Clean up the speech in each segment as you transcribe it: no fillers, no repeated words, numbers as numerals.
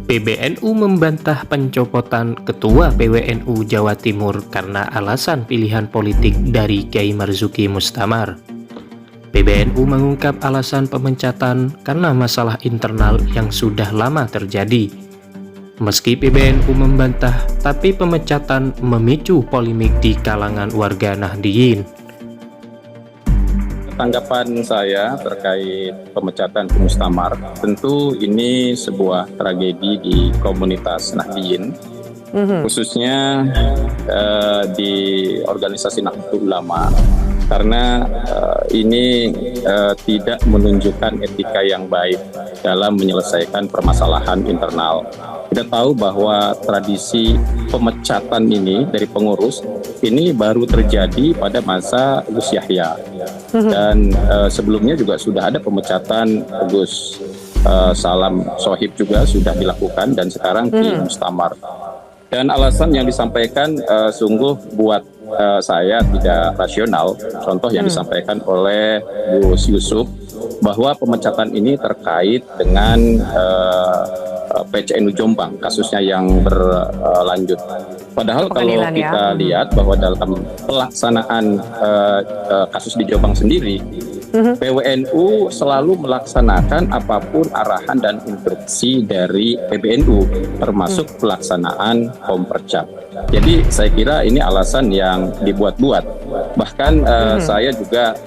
PBNU membantah pencopotan Ketua PWNU Jawa Timur karena alasan pilihan politik dari Kiai Marzuki Mustamar. PBNU mengungkap alasan pemecatan karena masalah internal yang sudah lama terjadi. Meski PBNU membantah, tapi pemecatan memicu polemik di kalangan warga Nahdliyin. Tanggapan saya terkait pemecatan Mustamar, tentu ini sebuah tragedi di komunitas Nahdliyin, khususnya di organisasi Nahdlatul Ulama, karena ini tidak menunjukkan etika yang baik dalam menyelesaikan permasalahan internal. Kita tahu bahwa tradisi pemecatan ini dari pengurus ini baru terjadi pada masa Gus Yahya. Dan sebelumnya juga sudah ada pemecatan Gus Salam Sohib juga sudah dilakukan, dan sekarang di Mustamar. Dan alasan yang disampaikan sungguh buat saya tidak rasional. Contoh yang disampaikan oleh Gus Yusuf bahwa pemecatan ini terkait dengan PCNU Jombang, kasusnya yang berlanjut. Padahal kalau kita lihat bahwa dalam pelaksanaan kasus di Jombang sendiri, PWNU selalu melaksanakan apapun arahan dan instruksi dari PBNU, termasuk pelaksanaan Kompercap. Jadi saya kira ini alasan yang dibuat-buat. Bahkan saya juga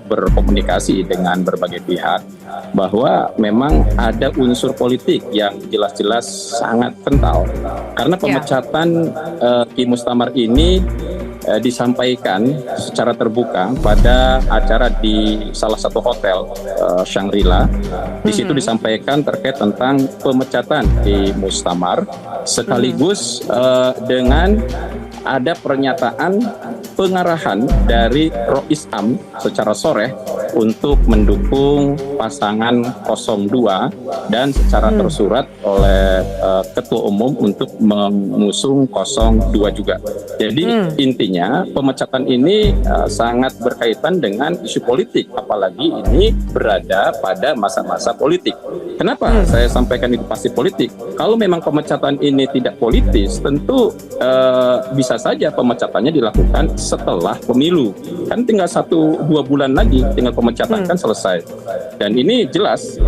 berkomunikasi dengan berbagai pihak bahwa memang ada unsur politik yang jelas-jelas sangat kental, karena pemecatan Ki Mustamar ini disampaikan secara terbuka pada acara di salah satu hotel Shangri-La. Di situ disampaikan terkait tentang pemecatan Ki Mustamar, sekaligus dengan ada pernyataan pengarahan dari Rois Am secara soreh untuk mendukung pasangan 02 dan secara tersurat oleh Ketua Umum untuk mengusung 02 juga. Jadi intinya pemecatan ini sangat berkaitan dengan isu politik, apalagi ini berada pada masa-masa politik. Kenapa saya sampaikan itu pasti politik? Kalau memang pemecatan ini tidak politis, tentu bisa saja pemecatannya dilakukan setelah pemilu. Kan tinggal 1-2 bulan lagi, tinggal pemecatan kan selesai. Dan ini jelas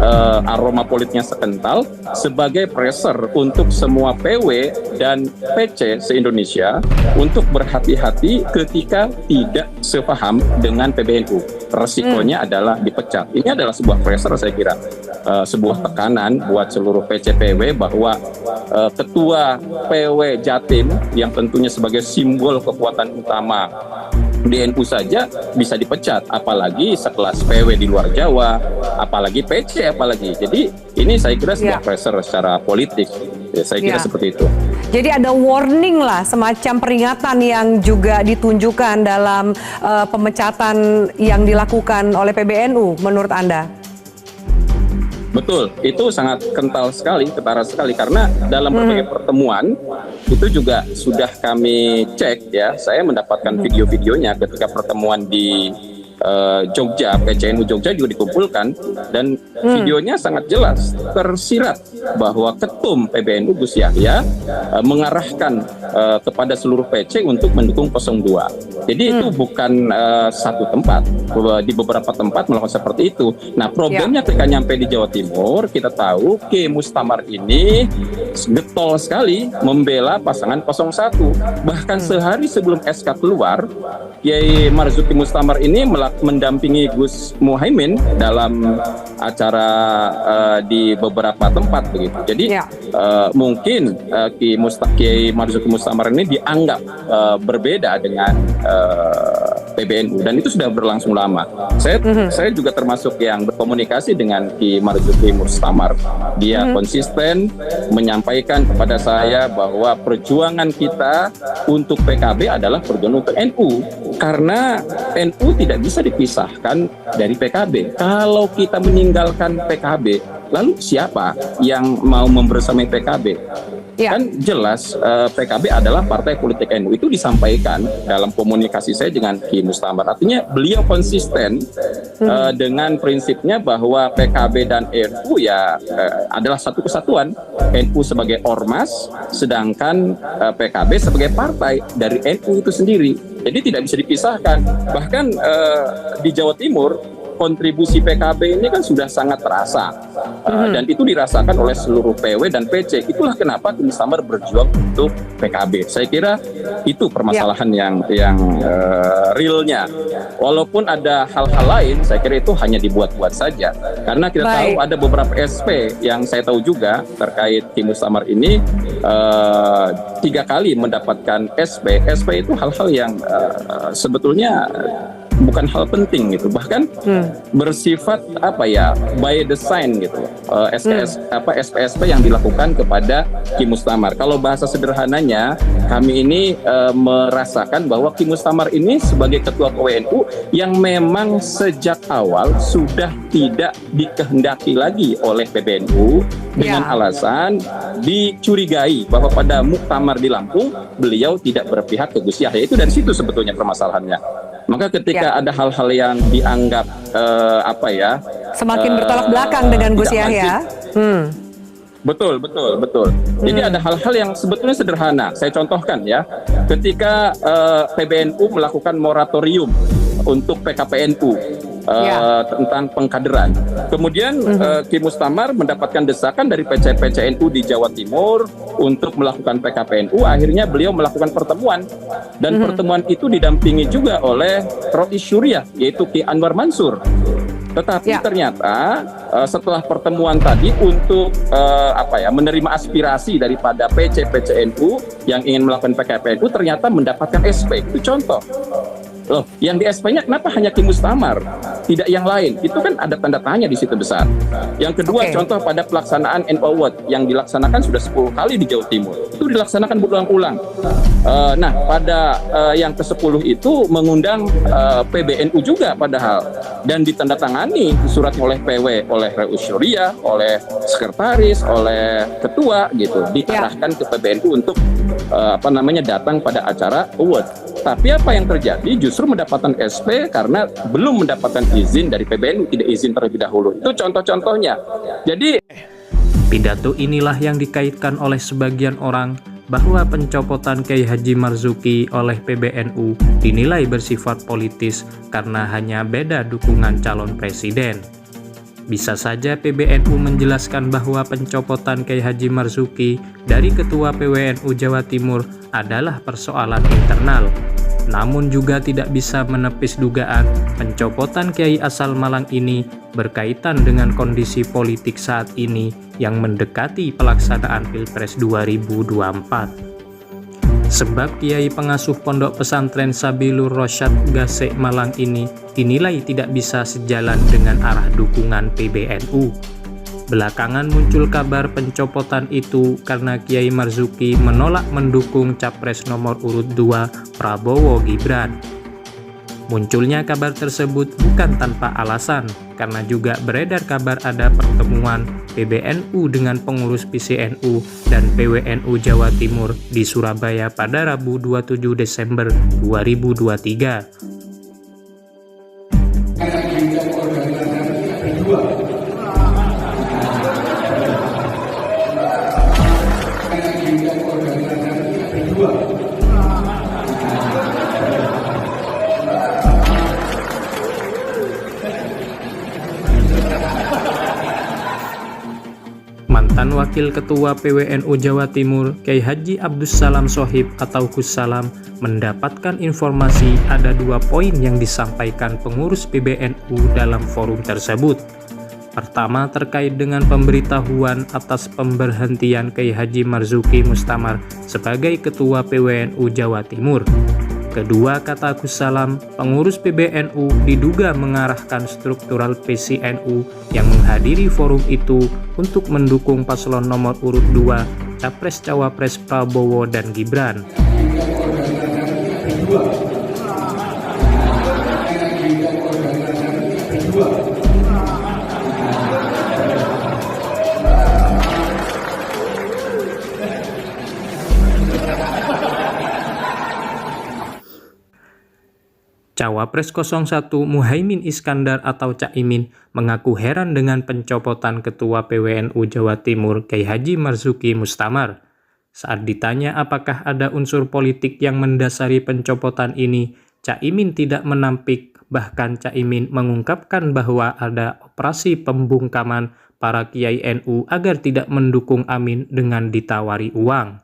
aroma politiknya sekental sebagai pressure untuk semua PW dan PC se-Indonesia untuk berhati-hati ketika tidak sepaham dengan PBNU. Resikonya adalah dipecat. Ini adalah sebuah pressure, saya kira, sebuah tekanan buat seluruh PC-PW bahwa Ketua PW Jatim yang tentunya sebagai simbol kekuatan utama di NU saja bisa dipecat, apalagi sekelas PW di luar Jawa, apalagi PC apalagi. Jadi ini saya kira sebuah pressure secara politik. Ya, saya kira seperti itu. Jadi ada warning lah, semacam peringatan yang juga ditunjukkan dalam pemecatan yang dilakukan oleh PBNU menurut Anda? Betul, itu sangat kental sekali, ketara sekali, karena dalam berbagai pertemuan itu juga sudah kami cek ya. Saya mendapatkan video-videonya ketika pertemuan di Jogja, PCNU Jogja juga dikumpulkan, dan videonya sangat jelas tersirat bahwa Ketum PBNU Gus Yahya mengarahkan kepada seluruh PC untuk mendukung 02. Jadi itu bukan satu tempat, di beberapa tempat melakukan seperti itu. Nah, problemnya ketika nyampe di Jawa Timur, kita tahu Ki Mustamar ini getol sekali membela pasangan 01. Bahkan sehari sebelum SK keluar, Kiai Marzuki Mustamar ini mendampingi Gus Muhaimin dalam acara di beberapa tempat begitu. Jadi mungkin Kiai Marzuki Mustamar ini dianggap berbeda dengan PBNU, dan itu sudah berlangsung lama. Saya juga termasuk yang berkomunikasi dengan Ki Marzuki Mustamar. Dia konsisten menyampaikan kepada saya bahwa perjuangan kita untuk PKB adalah perjuangan untuk NU, karena NU tidak bisa dipisahkan dari PKB. Kalau kita meninggalkan PKB, lalu siapa yang mau membersamai PKB? Ya. Kan jelas PKB adalah partai politik NU. Itu disampaikan dalam komunikasi saya dengan Ki Mustamar. Artinya beliau konsisten dengan prinsipnya bahwa PKB dan NU ya adalah satu kesatuan. NU sebagai ormas, sedangkan PKB sebagai partai dari NU itu sendiri. Jadi tidak bisa dipisahkan. Bahkan di Jawa Timur kontribusi PKB ini kan sudah sangat terasa, dan itu dirasakan oleh seluruh PW dan PC. Itulah kenapa Ki Mustamar berjuang untuk PKB. Saya kira itu permasalahan yang realnya. Walaupun ada hal-hal lain, saya kira itu hanya dibuat-buat saja. Karena kita tahu ada beberapa SP yang saya tahu juga terkait Ki Mustamar ini 3 kali mendapatkan SP. SP itu hal-hal yang sebetulnya bukan hal penting gitu, bahkan bersifat by design gitu, SP yang dilakukan kepada Ki Mustamar. Kalau bahasa sederhananya, kami ini merasakan bahwa Ki Mustamar ini sebagai ketua PWNU yang memang sejak awal sudah tidak dikehendaki lagi oleh PBNU dengan alasan dicurigai bahwa pada muktamar di Lampung beliau tidak berpihak ke Gus Yahya. Itu dari situ sebetulnya permasalahannya. Maka ketika ada hal-hal yang dianggap semakin bertolak belakang dengan Gus Yahya. Betul. Jadi ada hal-hal yang sebetulnya sederhana. Saya contohkan ya. Ketika PBNU melakukan moratorium untuk PKPNU tentang pengkaderan. Kemudian Ki Mustamar mendapatkan desakan dari PC-PCNU di Jawa Timur untuk melakukan PKPNU. Akhirnya beliau melakukan pertemuan, dan pertemuan itu didampingi juga oleh Rois Syuriah, yaitu Ki Anwar Mansur. Tetapi ternyata setelah pertemuan tadi untuk menerima aspirasi daripada PC-PCNU yang ingin melakukan PKPNU, ternyata mendapatkan SP. Itu contoh. Loh, yang di SP-nya kenapa hanya Ki Mustamar, tidak yang lain? Itu kan ada tanda tanya di situ besar. Yang kedua, contoh pada pelaksanaan NU Award yang dilaksanakan sudah 10 kali di Jawa Timur. Itu dilaksanakan berulang-ulang. Nah, pada yang ke-10 itu mengundang PBNU juga padahal. Dan ditandatangani suratnya oleh PW, oleh Rois Syuriah, oleh sekretaris, oleh ketua gitu. Diarahkan ke PBNU untuk datang pada acara award. Tapi apa yang terjadi? Justru mendapatkan SP karena belum mendapatkan izin dari PBNU, tidak izin terlebih dahulu. Itu contoh-contohnya. Jadi pidato inilah yang dikaitkan oleh sebagian orang bahwa pencopotan Kiai Haji Marzuki oleh PBNU dinilai bersifat politis karena hanya beda dukungan calon presiden. Bisa saja PBNU menjelaskan bahwa pencopotan Kiai Haji Marzuki dari Ketua PWNU Jawa Timur adalah persoalan internal. Namun juga tidak bisa menepis dugaan pencopotan Kiai asal Malang ini berkaitan dengan kondisi politik saat ini yang mendekati pelaksanaan Pilpres 2024. Sebab Kiai pengasuh Pondok Pesantren Sabilur Rasyad Gasek Malang ini dinilai tidak bisa sejalan dengan arah dukungan PBNU. Belakangan muncul kabar pencopotan itu karena Kiai Marzuki menolak mendukung Capres nomor urut 2 Prabowo Gibran. Munculnya kabar tersebut bukan tanpa alasan, karena juga beredar kabar ada pertemuan PBNU dengan pengurus PCNU dan PWNU Jawa Timur di Surabaya pada Rabu 27 Desember 2023. Mantan Wakil Ketua PWNU Jawa Timur, Kiai Haji Abdus Salam Shohib atau Gus Salam, mendapatkan informasi ada 2 poin yang disampaikan pengurus PBNU dalam forum tersebut. Pertama, terkait dengan pemberitahuan atas pemberhentian Kiai Haji Marzuki Mustamar sebagai Ketua PWNU Jawa Timur. Kedua kata Agus Salam, pengurus PBNU diduga mengarahkan struktural PCNU yang menghadiri forum itu untuk mendukung paslon nomor urut 2, Capres-Cawapres Prabowo dan Gibran. Cawapres 01 Muhaimin Iskandar atau Caimin mengaku heran dengan pencopotan Ketua PWNU Jawa Timur Kiai Haji Marzuki Mustamar. Saat ditanya apakah ada unsur politik yang mendasari pencopotan ini, Caimin tidak menampik, bahkan Caimin mengungkapkan bahwa ada operasi pembungkaman para Kiai NU agar tidak mendukung Amin dengan ditawari uang.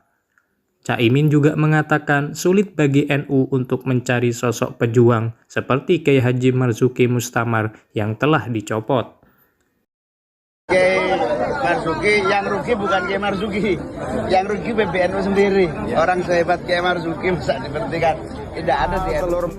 Caimin juga mengatakan sulit bagi NU untuk mencari sosok pejuang seperti Kiai Haji Marzuki Mustamar yang telah dicopot. Kiai Marzuki, yang rugi bukan Kiai Marzuki, yang rugi PBNU sendiri. Orang sehebat Kiai Marzuki bisa diberhentikan, tidak ada di seluruh